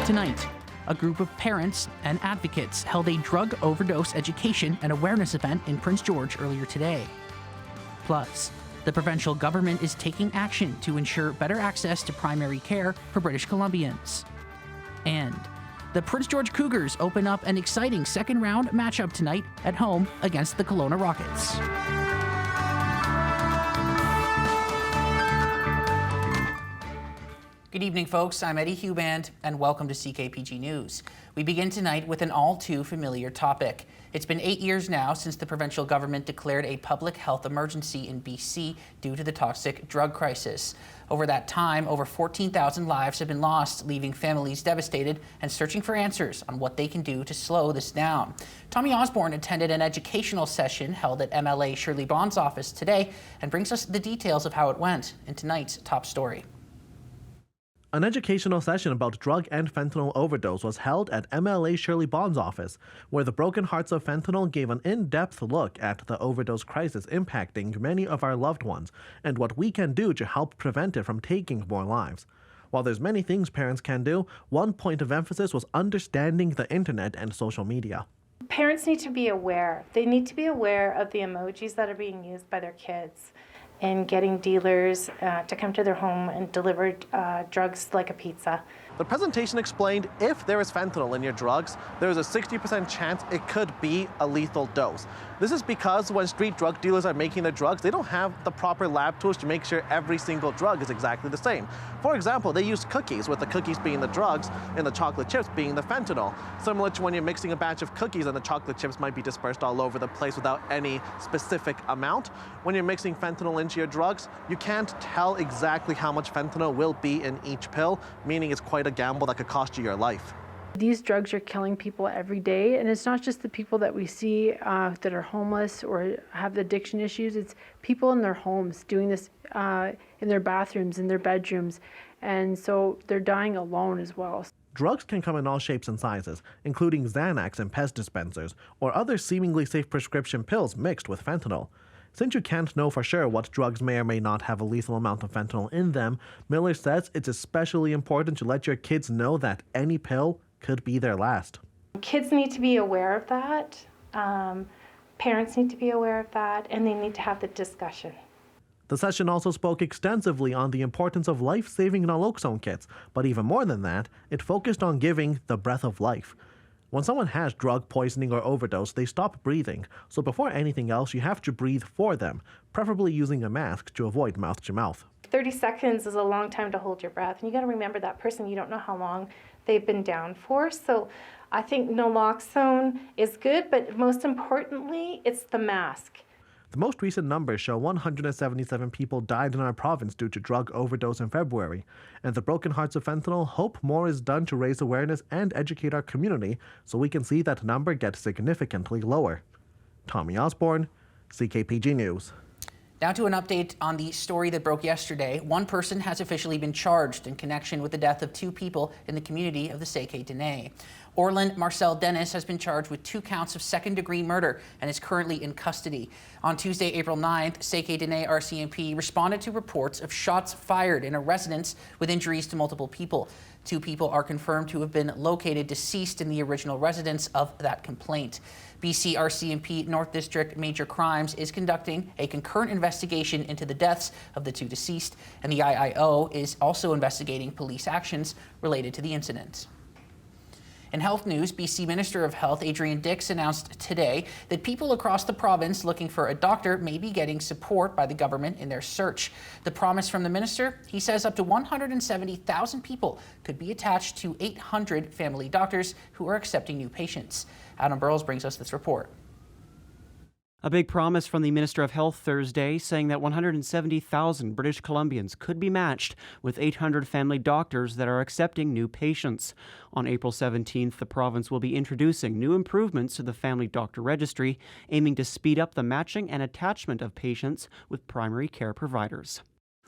Tonight, a group of parents and advocates held a drug overdose education and awareness event in Prince George earlier today. Plus, the provincial government is taking action to ensure better access to primary care for British Columbians. And the Prince George Cougars open up an exciting second-round matchup tonight at home against the Kelowna Rockets. Good evening, folks. I'm Eddie Huband, and welcome to CKPG News. We begin tonight with an all-too-familiar topic. It's been 8 years now since the provincial government declared a public health emergency in BC due to the toxic drug crisis. Over that time, over 14,000 lives have been lost, leaving families devastated and searching for answers on what they can do to slow this down. Tommy Osborne attended an educational session held at MLA Shirley Bond's office today and brings us the details of how it went in tonight's top story. An educational session about drug and fentanyl overdose was held at MLA Shirley Bond's office, where the Broken Hearts of Fentanyl gave an in-depth look at the overdose crisis impacting many of our loved ones and what we can do to help prevent it from taking more lives. While there's many things parents can do, one point of emphasis was understanding the internet and social media. Parents need to be aware. They need to be aware of the emojis that are being used by their kids and getting dealers to come to their home and deliver drugs like a pizza. The presentation explained if there is fentanyl in your drugs, there is a 60% chance it could be a lethal dose. This is because when street drug dealers are making their drugs, they don't have the proper lab tools to make sure every single drug is exactly the same. For example, they use cookies, with the cookies being the drugs and the chocolate chips being the fentanyl. Similar to when you're mixing a batch of cookies and the chocolate chips might be dispersed all over the place without any specific amount. When you're mixing fentanyl into your drugs, you can't tell exactly how much fentanyl will be in each pill, meaning it's quite a gamble that could cost you your life. These drugs are killing people every day, and it's not just the people that we see that are homeless or have addiction issues. It's people in their homes doing this in their bathrooms, in their bedrooms, and so they're dying alone as well. Drugs can come in all shapes and sizes, including Xanax and Pez dispensers, or other seemingly safe prescription pills mixed with fentanyl. Since you can't know for sure what drugs may or may not have a lethal amount of fentanyl in them, Miller says it's especially important to let your kids know that any pill could be their last. Kids need to be aware of that, parents need to be aware of that, and they need to have the discussion. The session also spoke extensively on the importance of life-saving naloxone kits, but even more than that, it focused on giving the breath of life. When someone has drug poisoning or overdose, they stop breathing, so before anything else, you have to breathe for them, preferably using a mask to avoid mouth-to-mouth. 30 seconds is a long time to hold your breath, and you got to remember that person, you don't know how long they've been down for. So I think naloxone is good, but most importantly, it's the mask. The most recent numbers show 177 people died in our province due to drug overdose in February, and the Broken Hearts of Fentanyl hope more is done to raise awareness and educate our community so we can see that number get significantly lower. Tommy Osborne, CKPG News. Now to an update on the story that broke yesterday. One person has officially been charged in connection with the death of two people in the community of the CKPG. Orland Marcel Dennis has been charged with 2 counts of second-degree murder and is currently in custody. On Tuesday, April 9th, CKPG RCMP responded to reports of shots fired in a residence with injuries to multiple people. 2 people are confirmed to have been located deceased in the original residence of that complaint. BC RCMP North District Major Crimes is conducting a concurrent investigation into the deaths of the 2 deceased, and the IIO is also investigating police actions related to the incident. In health news, BC Minister of Health Adrian Dix announced today that people across the province looking for a doctor may be getting support by the government in their search. The promise from the minister, he says up to 170,000 people could be attached to 800 family doctors who are accepting new patients. Adam Burrows brings us this report. A big promise from the Minister of Health Thursday, saying that 170,000 British Columbians could be matched with 800 family doctors that are accepting new patients. On April 17th, the province will be introducing new improvements to the Family Doctor Registry, aiming to speed up the matching and attachment of patients with primary care providers.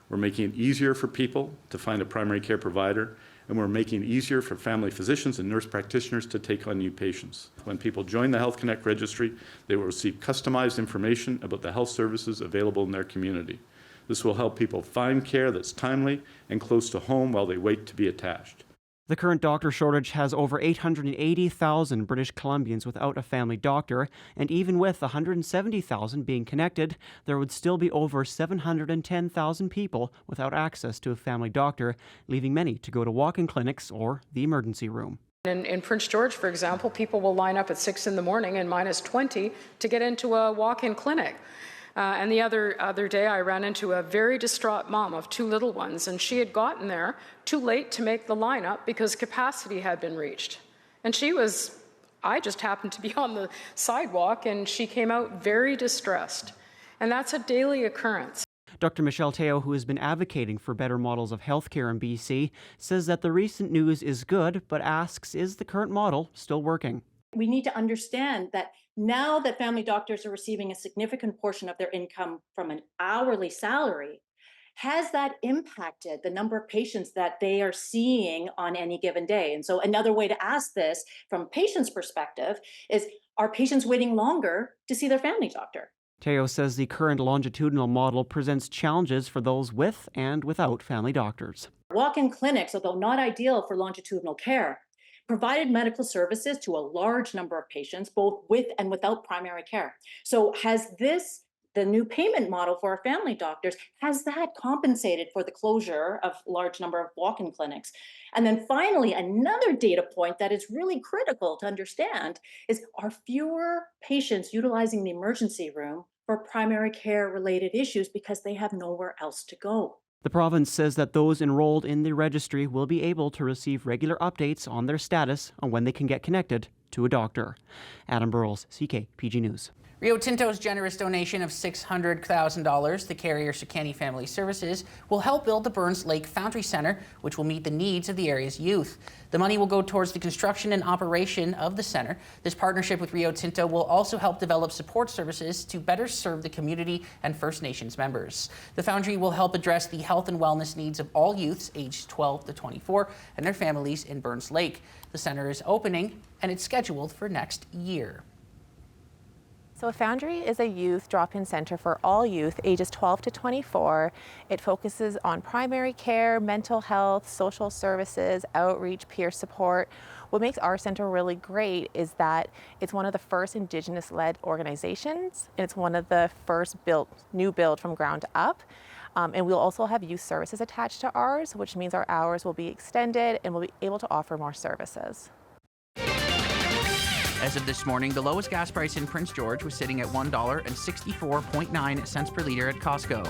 We're making it easier for people to find a primary care provider, and we're making it easier for family physicians and nurse practitioners to take on new patients. When people join the Health Connect registry, they will receive customized information about the health services available in their community. This will help people find care that's timely and close to home while they wait to be attached. The current doctor shortage has over 880,000 British Columbians without a family doctor, and even with 170,000 being connected, there would still be over 710,000 people without access to a family doctor, leaving many to go to walk-in clinics or the emergency room. In Prince George, for example, people will line up at 6 in the morning and minus 20 to get into a walk-in clinic. And the other day, I ran into a very distraught mom of 2 little ones, and she had gotten there too late to make the lineup because capacity had been reached. And I just happened to be on the sidewalk, and she came out very distressed. And that's a daily occurrence. Dr. Michelle Teo, who has been advocating for better models of healthcare in BC, says that the recent news is good, but asks, is the current model still working? We need to understand that now that family doctors are receiving a significant portion of their income from an hourly salary, has that impacted the number of patients that they are seeing on any given day? And so another way to ask this from a patient's perspective is, are patients waiting longer to see their family doctor? Teo says the current longitudinal model presents challenges for those with and without family doctors. Walk-in clinics, although not ideal for longitudinal care, provided medical services to a large number of patients, both with and without primary care. So has the new payment model for our family doctors, has that compensated for the closure of a large number of walk-in clinics? And then finally, another data point that is really critical to understand is, are fewer patients utilizing the emergency room for primary care related issues because they have nowhere else to go? The province says that those enrolled in the registry will be able to receive regular updates on their status on when they can get connected to a doctor. Adam Burrows, CKPG News. Rio Tinto's generous donation of $600,000 to Carrier Sekani Family Services will help build the Burns Lake Foundry Center, which will meet the needs of the area's youth. The money will go towards the construction and operation of the center. This partnership with Rio Tinto will also help develop support services to better serve the community and First Nations members. The foundry will help address the health and wellness needs of all youths aged 12 to 24 and their families in Burns Lake. The center is opening and it's scheduled for next year. So a Foundry is a youth drop-in center for all youth ages 12 to 24. It focuses on primary care, mental health, social services, outreach, peer support. What makes our center really great is that it's one of the first Indigenous-led organizations, and it's one of the first new build from ground up. And we'll also have youth services attached to ours, which means our hours will be extended and we'll be able to offer more services. As of this morning, the lowest gas price in Prince George was sitting at $1.64.9 per litre at Costco.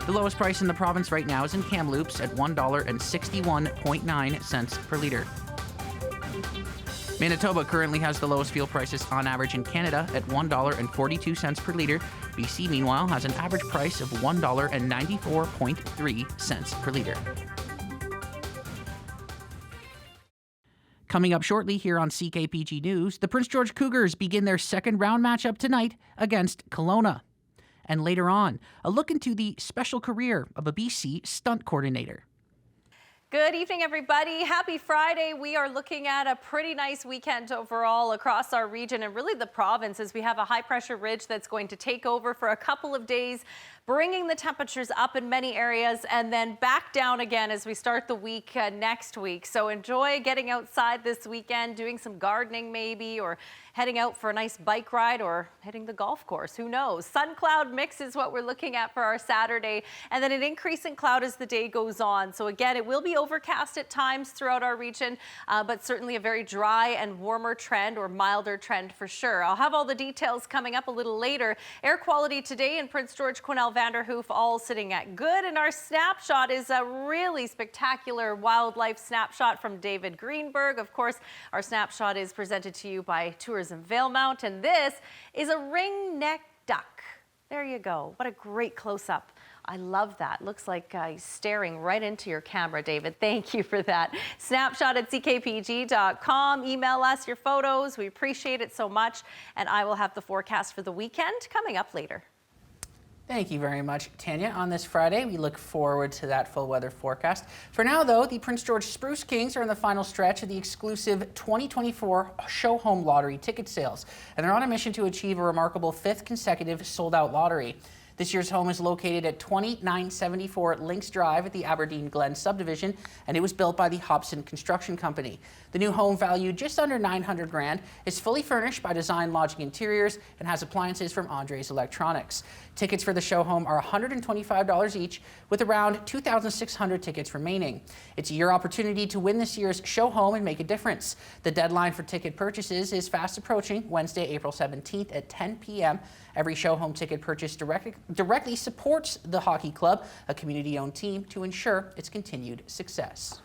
The lowest price in the province right now is in Kamloops at $1.61.9 per litre. Manitoba currently has the lowest fuel prices on average in Canada at $1.42 per litre. BC, meanwhile, has an average price of $1.94.3 per litre. Coming up shortly here on CKPG News, the Prince George Cougars begin their second round matchup tonight against Kelowna. And later on, a look into the special career of a BC stunt coordinator. Good evening, everybody. Happy Friday. We are looking at a pretty nice weekend overall across our region and really the province, as we have a high pressure ridge that's going to take over for a couple of days, bringing the temperatures up in many areas and then back down again as we start the week next week. So enjoy getting outside this weekend, doing some gardening maybe, or heading out for a nice bike ride or hitting the golf course. Who knows? Sun cloud mix is what we're looking at for our Saturday, and then an increase in cloud as the day goes on. So again, it will be overcast at times throughout our region, but certainly a very dry and warmer trend, or milder trend for sure. I'll have all the details coming up a little later. Air quality today in Prince George, Quesnel, Vanderhoof, all sitting at good, and our snapshot is a really spectacular wildlife snapshot from David Greenberg. Of course, our snapshot is presented to you by Tourism Valemount, and this is a ring-necked duck. There you go. What a great close-up. I love that. Looks like he's staring right into your camera, David. Thank you for that. Snapshot at ckpg.com. Email us your photos. We appreciate it so much, and I will have the forecast for the weekend coming up later. Thank you very much, Tanya. On this Friday, we look forward to that full weather forecast. For now, though, the Prince George Spruce Kings are in the final stretch of the exclusive 2024 Show Home Lottery ticket sales, and they're on a mission to achieve a remarkable 5th consecutive sold-out lottery. This year's home is located at 2974 Lynx Drive at the Aberdeen Glen subdivision, and it was built by the Hobson Construction Company. The new home, valued just under $900,000, is fully furnished by Design Logic Interiors and has appliances from Andres Electronics. Tickets for the show home are $125 each, with around 2,600 tickets remaining. It's your opportunity to win this year's show home and make a difference. The deadline for ticket purchases is fast approaching, Wednesday, April 17th at 10 p.m. Every show home ticket purchase directly supports the hockey club, a community-owned team, to ensure its continued success.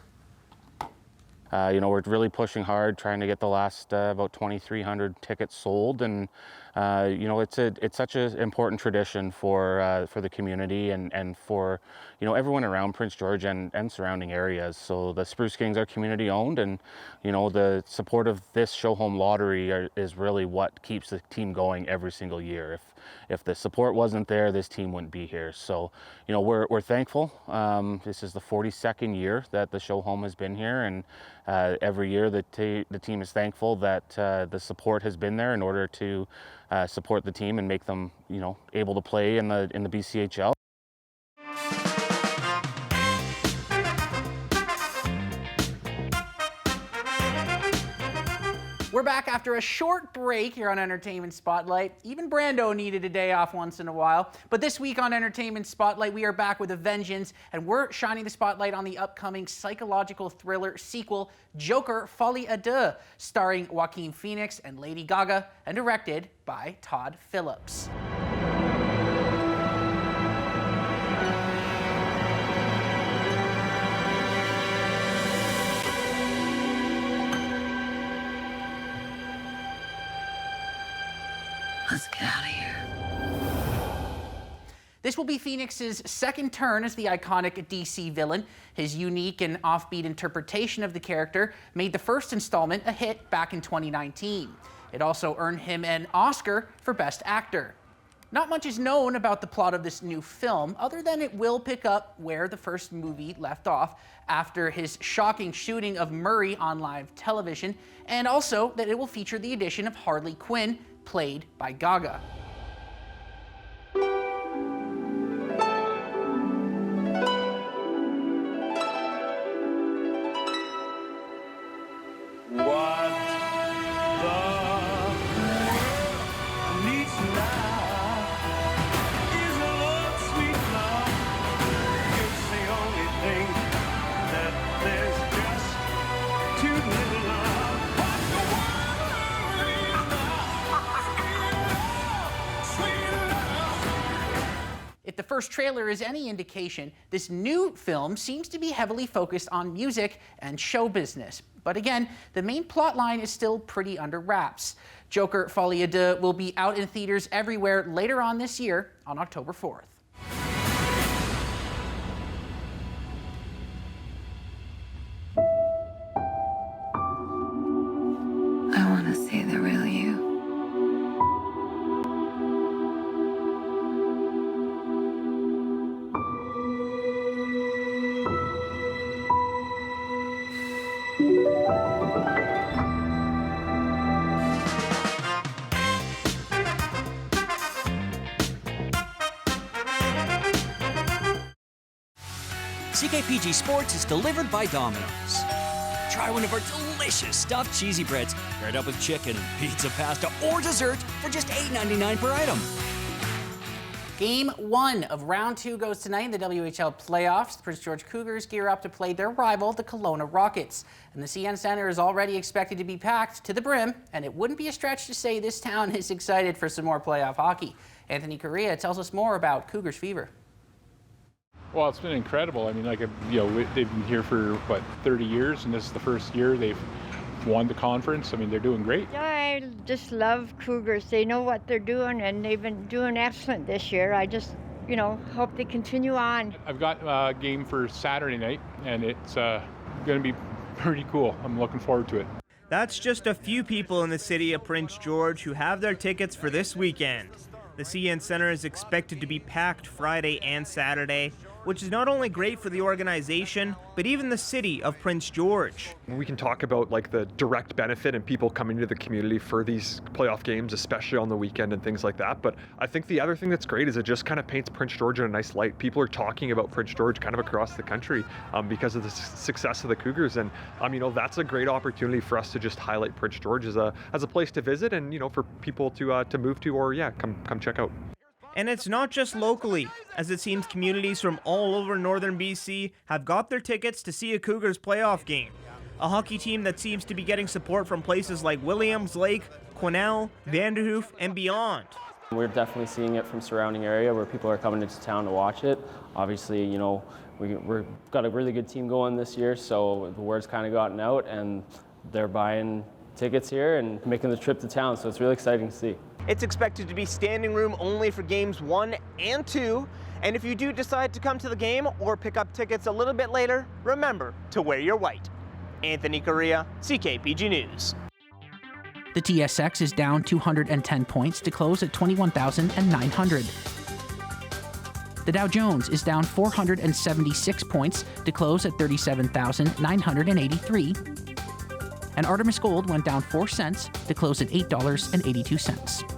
We're really pushing hard, trying to get the last about 2,300 tickets sold, and it's such an important tradition for the community and for everyone around Prince George and surrounding areas. So the Spruce Kings are community owned, and the support of this show home lottery is really what keeps the team going every single year. If the support wasn't there, this team wouldn't be here. So we're thankful. This is the 42nd year that the show home has been here, and every year the team is thankful that the support has been there in order to support the team and make them able to play in the BCHL. We're back after a short break here on Entertainment Spotlight. Even Brando needed a day off once in a while. But this week on Entertainment Spotlight, we are back with a vengeance, and we're shining the spotlight on the upcoming psychological thriller sequel, Joker: Folie à Deux, starring Joaquin Phoenix and Lady Gaga, and directed by Todd Phillips. Let's get out of here. This will be Phoenix's second turn as the iconic DC villain. His unique and offbeat interpretation of the character made the first installment a hit back in 2019. It also earned him an Oscar for Best Actor. Not much is known about the plot of this new film, other than it will pick up where the first movie left off after his shocking shooting of Murray on live television, and also that it will feature the addition of Harley Quinn, played by Gaga. If the first trailer is any indication, this new film seems to be heavily focused on music and show business. But again, the main plot line is still pretty under wraps. Joker: Folie à Deux will be out in theaters everywhere later on this year on October 4th. I want to see the real you. CKPG Sports is delivered by Domino's. Try one of our delicious stuffed cheesy breads, paired up with chicken, pizza, pasta, or dessert for just $8.99 per item. Game 1 of round 2 goes tonight in the WHL playoffs. The Prince George Cougars gear up to play their rival, the Kelowna Rockets. And the CN Centre is already expected to be packed to the brim, and it wouldn't be a stretch to say this town is excited for some more playoff hockey. Anthony Correa tells us more about Cougars fever. Well, it's been incredible. I mean, they've been here for, 30 years, and this is the first year they've won the conference. I mean, they're doing great. I just love Cougars. They know what they're doing, and they've been doing excellent this year. I just, hope they continue on. I've got a game for Saturday night, and it's going to be pretty cool. I'm looking forward to it. That's just a few people in the city of Prince George who have their tickets for this weekend. The CN Centre is expected to be packed Friday and Saturday. which is not only great for the organization, but even the city of Prince George. We can talk about like the direct benefit and people coming to the community for these playoff games, especially on the weekend and things like that. But I think the other thing that's great is it just kind of paints Prince George in a nice light. People are talking about Prince George kind of across the country because of the success of the Cougars. And that's a great opportunity for us to just highlight Prince George as a place to visit and, for people to move to or come check out. And it's not just locally, as it seems communities from all over northern BC have got their tickets to see a Cougars playoff game. A hockey team that seems to be getting support from places like Williams Lake, Quesnel, Vanderhoof, and beyond. We're definitely seeing it from surrounding area where people are coming into town to watch it. Obviously, we've got a really good team going this year, so the word's kind of gotten out and they're buying tickets here and making the trip to town, so it's really exciting to see. It's expected to be standing room only for games 1 and 2. And if you do decide to come to the game or pick up tickets a little bit later, remember to wear your white. Anthony Correa, CKPG News. The TSX is down 210 points to close at 21,900. The Dow Jones is down 476 points to close at 37,983. And Artemis Gold went down 4 cents to close at $8.82.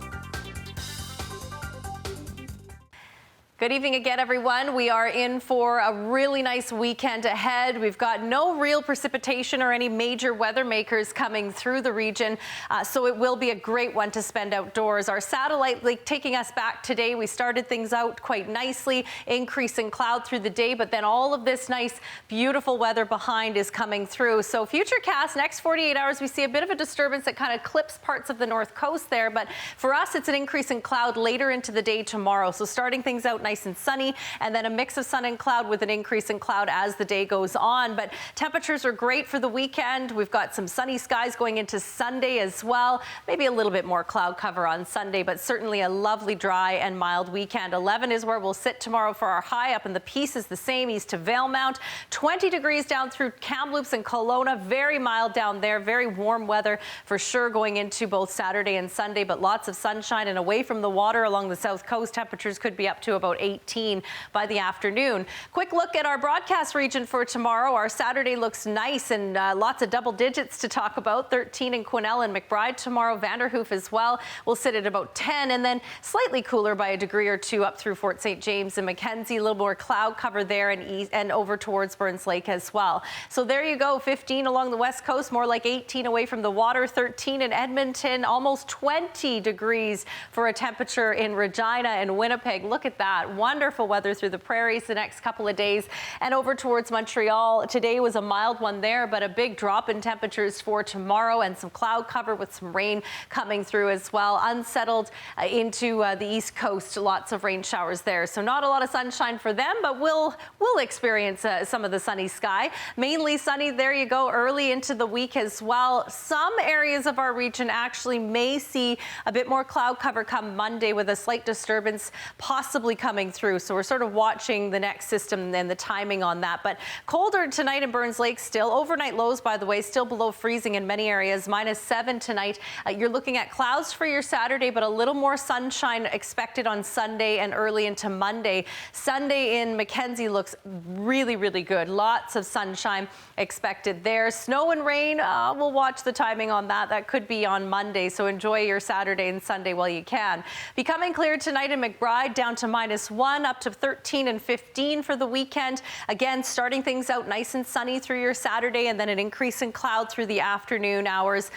Good evening again, everyone. We are in for a really nice weekend ahead. We've got no real precipitation or any major weather makers coming through the region, so it will be a great one to spend outdoors. Our satellite link taking us back today. We started things out quite nicely, increasing cloud through the day, but then all of this nice, beautiful weather behind is coming through. So Futurecast, next 48 hours, we see a bit of a disturbance that kind of clips parts of the north coast there, but for us, it's an increase in cloud later into the day tomorrow. So starting things out nice and sunny, and then a mix of sun and cloud with an increase in cloud as the day goes on. But temperatures are great for the weekend. We've got some sunny skies going into Sunday as well. Maybe a little bit more cloud cover on Sunday, but certainly a lovely dry and mild weekend. 11 is where we'll sit tomorrow for our high. Up in the Peace is the same, east to Valemount. 20 degrees down through Kamloops and Kelowna. Very mild down there. Very warm weather for sure going into both Saturday and Sunday, but lots of sunshine and away from the water along the south coast. Temperatures could be up to about 18 by the afternoon. Quick look at our broadcast region for tomorrow. Our Saturday looks nice and lots of double digits to talk about. 13 in Quesnel and McBride tomorrow. Vanderhoof as well. We'll sit at about 10, and then slightly cooler by a degree or 2 up through Fort St. James and Mackenzie. A little more cloud cover there and over towards Burns Lake as well. So there you go. 15 along the west coast, more like 18 away from the water. 13 in Edmonton, almost 20 degrees for a temperature in Regina and Winnipeg. Look at that. Wonderful weather through the prairies the next couple of days, and over towards Montreal. Today was a mild one there, but a big drop in temperatures for tomorrow and some cloud cover with some rain coming through as well. Unsettled into the east coast, lots of rain showers there. So not a lot of sunshine for them, but we'll experience some of the sunny sky. Mainly sunny, there you go, early into the week as well. Some areas of our region actually may see a bit more cloud cover come Monday with a slight disturbance possibly coming through. So we're sort of watching the next system and the timing on that. But colder tonight in Burns Lake still. Overnight lows, by the way, still below freezing in many areas. -7 tonight. You're looking at clouds for your Saturday, but a little more sunshine expected on Sunday and early into Monday. Sunday in Mackenzie looks really, really good. Lots of sunshine expected there. Snow and rain, we'll watch the timing on that. That could be on Monday. So enjoy your Saturday and Sunday while you can. Becoming clear tonight in McBride, down to -1. Up to 13 and 15 for the weekend. Again, starting things out nice and sunny through your Saturday, and then an increase in cloud through the afternoon hours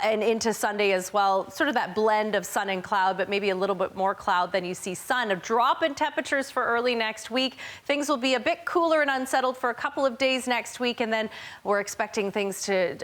and into Sunday as well. Sort of that blend of sun and cloud, but maybe a little bit more cloud than you see sun. A drop in temperatures for early next week. Things will be a bit cooler and unsettled for a couple of days next week, and then we're expecting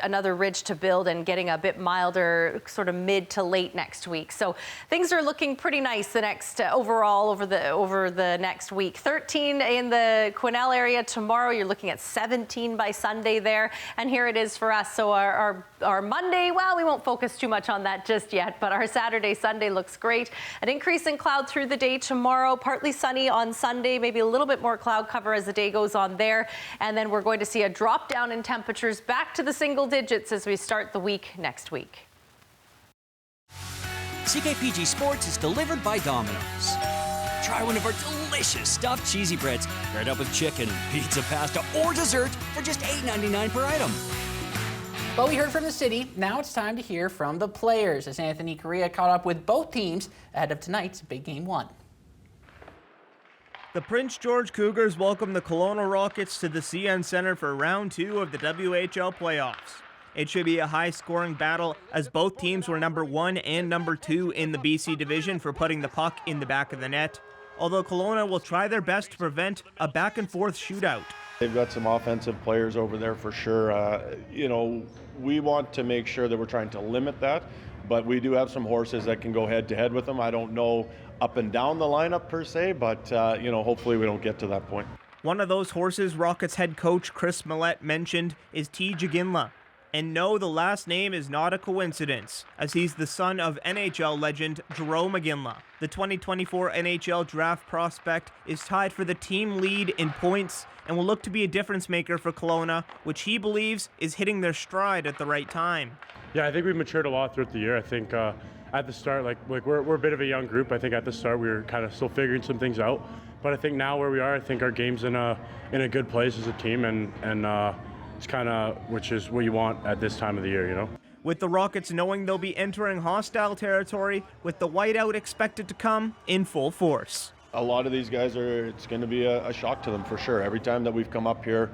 another ridge to build and getting a bit milder sort of mid to late next week. So things are looking pretty nice the next overall over the next week. 13 in the Quesnel area tomorrow. You're looking at 17 by Sunday there. And here it is for us. So our Monday, well, we won't focus too much on that just yet, but our Saturday, Sunday looks great. An increase in cloud through the day tomorrow. Partly sunny on Sunday, maybe a little bit more cloud cover as the day goes on there. And then we're going to see a drop down in temperatures back to the single digits as we start the week next week. CKPG Sports is delivered by Domino's. Try one of our delicious stuffed cheesy breads, paired up with chicken, pizza, pasta, or dessert for just $8.99 per item. Well, we heard from the city. Now it's time to hear from the players as Anthony Correa caught up with both teams ahead of tonight's big game one. The Prince George Cougars welcome the Kelowna Rockets to the CN Centre for round 2 of the WHL playoffs. It should be a high-scoring battle as both teams were number 1 and number 2 in the BC division for putting the puck in the back of the net, although Kelowna will try their best to prevent a back-and-forth shootout. They've got some offensive players over there for sure. We want to make sure that we're trying to limit that, but we do have some horses that can go head-to-head with them. I don't know up and down the lineup per se, but hopefully we don't get to that point. One of those horses Rockets head coach Chris Millette mentioned is T. Jaginla. And no, the last name is not a coincidence, as he's the son of NHL legend Jerome Iginla. The 2024 NHL draft prospect is tied for the team lead in points and will look to be a difference maker for Kelowna, which he believes is hitting their stride at the right time. Yeah, I think we've matured a lot throughout the year. I think at the start, we're a bit of a young group. I think at the start we were kind of still figuring some things out. But I think now where we are, I think our game's in a good place as a team, and it's kind of, which is what you want at this time of the year, With the Rockets knowing they'll be entering hostile territory, with the whiteout expected to come in full force. A lot of these guys it's going to be a shock to them for sure. Every time that we've come up here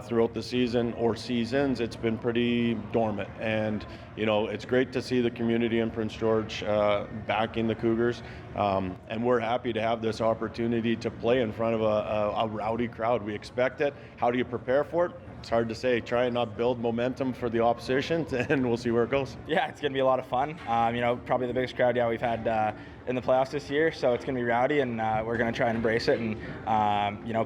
throughout the season or seasons, it's been pretty dormant. And, it's great to see the community in Prince George backing the Cougars. And we're happy to have this opportunity to play in front of a rowdy crowd. We expect it. How do you prepare for it? It's hard to say. Try and not build momentum for the opposition, and we'll see where it goes. Yeah, it's going to be a lot of fun. Probably the biggest crowd we've had in the playoffs this year, so it's going to be rowdy, and we're going to try and embrace it and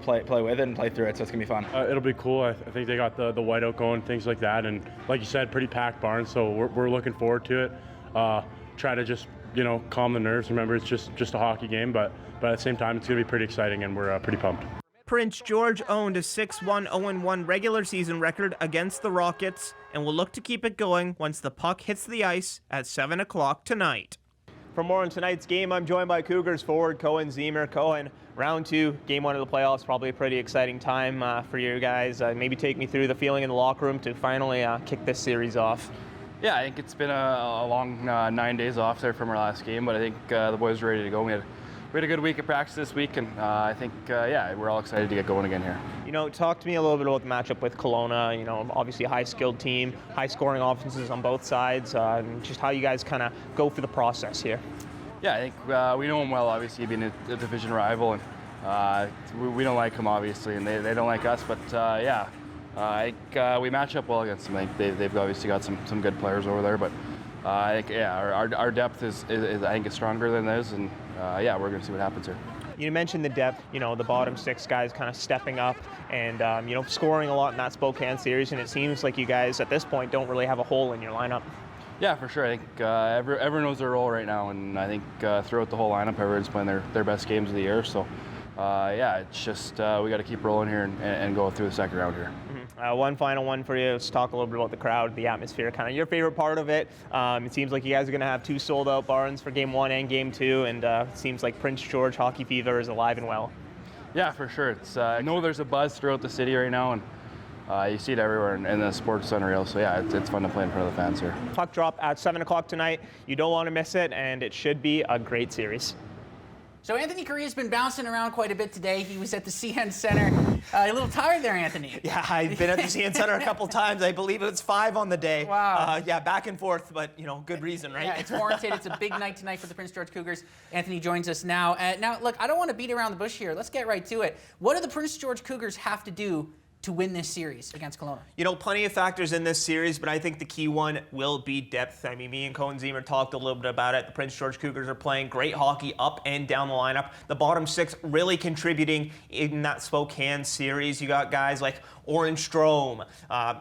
play with it and play through it, so it's going to be fun. It'll be cool. I think they got the whiteout going, things like that, and like you said, pretty packed barn, so we're looking forward to it. Try to just calm the nerves. Remember, it's just a hockey game, but at the same time, it's going to be pretty exciting, and we're pretty pumped. Prince George owned a 6-1, 0-1 regular season record against the Rockets and will look to keep it going once the puck hits the ice at 7 o'clock tonight. For more on tonight's game, I'm joined by Cougars forward Cohen Zemer. Cohen, round 2, game 1 of the playoffs, probably a pretty exciting time for you guys. Maybe take me through the feeling in the locker room to finally kick this series off. Yeah, I think it's been a long 9 days off there from our last game, but I think the boys are ready to go. We had a good week of practice this week, and I think, we're all excited to get going again here. Talk to me a little bit about the matchup with Kelowna. Obviously a high-skilled team, high-scoring offenses on both sides, and just how you guys kind of go through the process here. Yeah, I think we know them well, obviously, being a division rival, and we don't like them, obviously, and they don't like us, but I think we match up well against them. I think they've obviously got some good players over there, but I think, our depth is I think, is stronger than theirs, and we're going to see what happens here. You mentioned the depth, the bottom 6 guys kind of stepping up and, scoring a lot in that Spokane series, and it seems like you guys at this point don't really have a hole in your lineup. Yeah, for sure. I think everyone knows their role right now, and I think throughout the whole lineup, everyone's playing their best games of the year. So, it's just we got to keep rolling here and go through the second round here. One final one for you. Let's talk a little bit about the crowd, the atmosphere, kind of your favorite part of it. It seems like you guys are going to have 2 sold-out barns for Game 1 and Game 2, and it seems like Prince George hockey fever is alive and well. Yeah, for sure. I know there's a buzz throughout the city right now, and you see it everywhere, and the sports unreal. So it's fun to play in front of the fans here. Puck drop at 7 o'clock tonight. You don't want to miss it, and it should be a great series. So Anthony Correa's been bouncing around quite a bit today. He was at the CN Centre. A little tired there, Anthony. Yeah, I've been at the CN Centre a couple times. I believe it's 5 on the day. Wow. Back and forth, but good reason, right? Yeah, it's warranted. It's a big night tonight for the Prince George Cougars. Anthony joins us now. Now, look, I don't want to beat around the bush here. Let's get right to it. What do the Prince George Cougars have to do to win this series against Kelowna? Plenty of factors in this series, but I think the key one will be depth. I mean, me and Cohen Zemer talked a little bit about it. The Prince George Cougars are playing great hockey up and down the lineup. The bottom 6 really contributing in that Spokane series. You got guys like Oren Strome,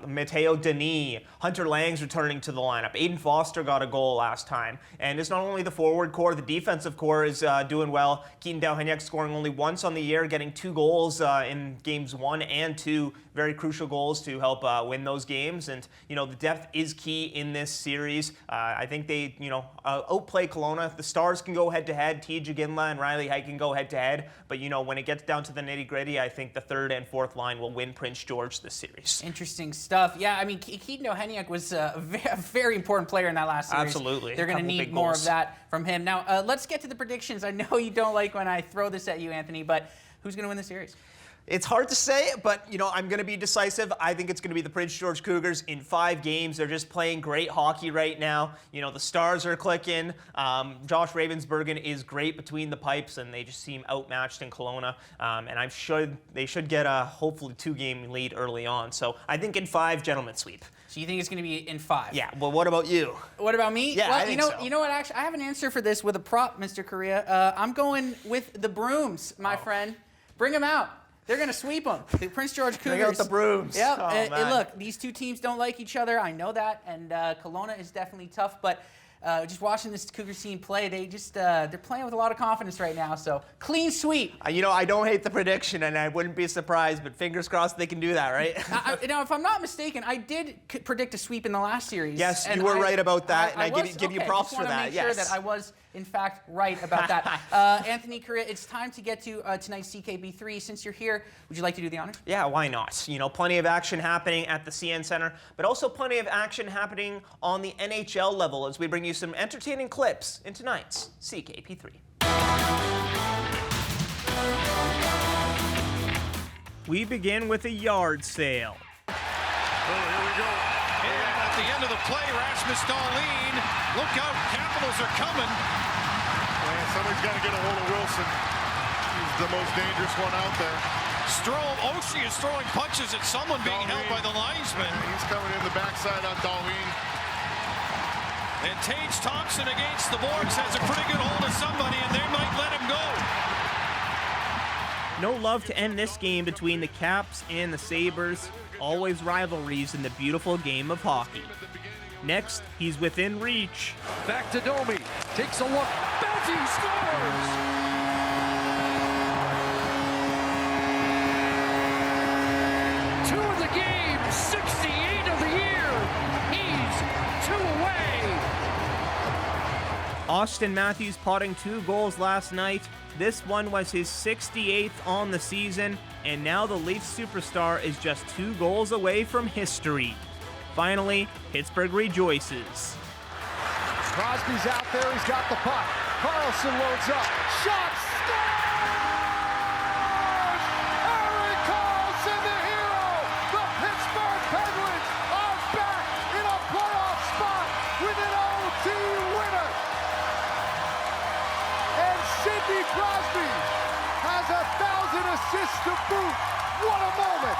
Matteo Denis, Hunter Lang's returning to the lineup. Aiden Foster got a goal last time. And it's not only the forward core, the defensive core is doing well. Keaton Dowheniak scoring only once on the year, getting 2 goals in games 1 and 2 two very crucial goals to help win those games. And, you know, the depth is key in this series. I think they, you know, outplay Kelowna. The Stars can go head-to-head. Teja Ginla and Riley Height can go head-to-head. But, you know, when it gets down to the nitty-gritty, I think the third and fourth line will win Prince George this series. Interesting stuff. Yeah, I mean, Keaton Oheniuk was a very important player in that last series. Absolutely. They're going to need more of that from him. Now, let's get to the predictions. I know you don't like when I throw this at you, Anthony, but who's going to win the series? It's hard to say, but, you know, I'm going to be decisive. I think it's going to be the Prince George Cougars in 5 games. They're just playing great hockey right now. You know, the Stars are clicking. Josh Ravensbergen is great between the pipes, and they just seem outmatched in Kelowna. And they should get a hopefully 2-game lead early on. So I think in 5, gentlemen sweep. So you think it's going to be in 5? Yeah. Well, what about you? What about me? Yeah, well, I think so. You know what? Actually, I have an answer for this with a prop, Mr. Correa. I'm going with the Brooms, my friend. Bring them out. They're going to sweep them. The Prince George Cougars. Bring out the Brooms. Yeah. Oh, and look, these two teams don't like each other. I know that. And Kelowna is definitely tough. But just watching this Cougars team play, they're playing with a lot of confidence right now. So clean sweep. You know, I don't hate the prediction, and I wouldn't be surprised. But fingers crossed they can do that, right? Now, if I'm not mistaken, I did predict a sweep in the last series. Yes, you were right about that, and I give you props for that. Make sure that I was, in fact, right about that. Anthony Correa, it's time to get to tonight's CKB3. Since you're here, would you like to do the honors? Yeah, why not? You know, plenty of action happening at the CN Center, but also plenty of action happening on the NHL level as we bring you some entertaining clips in tonight's CKP3. We begin with a yard sale. Oh, here we go. And at the end of the play, Rasmus Dahlin, look out, Capitals are coming. And somebody's got to get a hold of Wilson. He's the most dangerous one out there. Strome, Oshie is throwing punches at someone being held by the linesman. He's coming in the backside on Dahlin. And Tage Thompson against the boards has a pretty good hold of somebody, and they might let him go. No love to end this game between the Caps and the Sabres. Always rivalries in the beautiful game of hockey. Next, he's within reach. Back to Domi. Takes a look. Belty scores! Game, 68 of the year. He's 2 away. Austin Matthews potting 2 goals last night. This one was his 68th on the season, and now the Leafs superstar is just 2 goals away from history. Finally, Pittsburgh rejoices. Crosby's out there. He's got the puck. Carlson loads up. Shot. Crosby has 1,000 assists to boot. What a moment!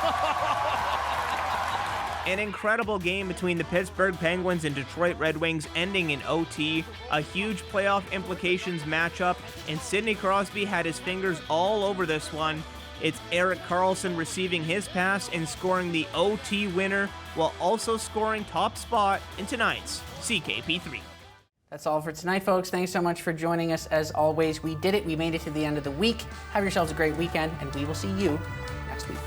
An incredible game between the Pittsburgh Penguins and Detroit Red Wings ending in OT, a huge playoff implications matchup, and Sidney Crosby had his fingers all over this one. It's Erik Karlsson receiving his pass and scoring the OT winner, while also scoring top spot in tonight's CKP3. That's all for tonight, folks. Thanks so much for joining us. As always, we did it. We made it to the end of the week. Have yourselves a great weekend, and we will see you next week.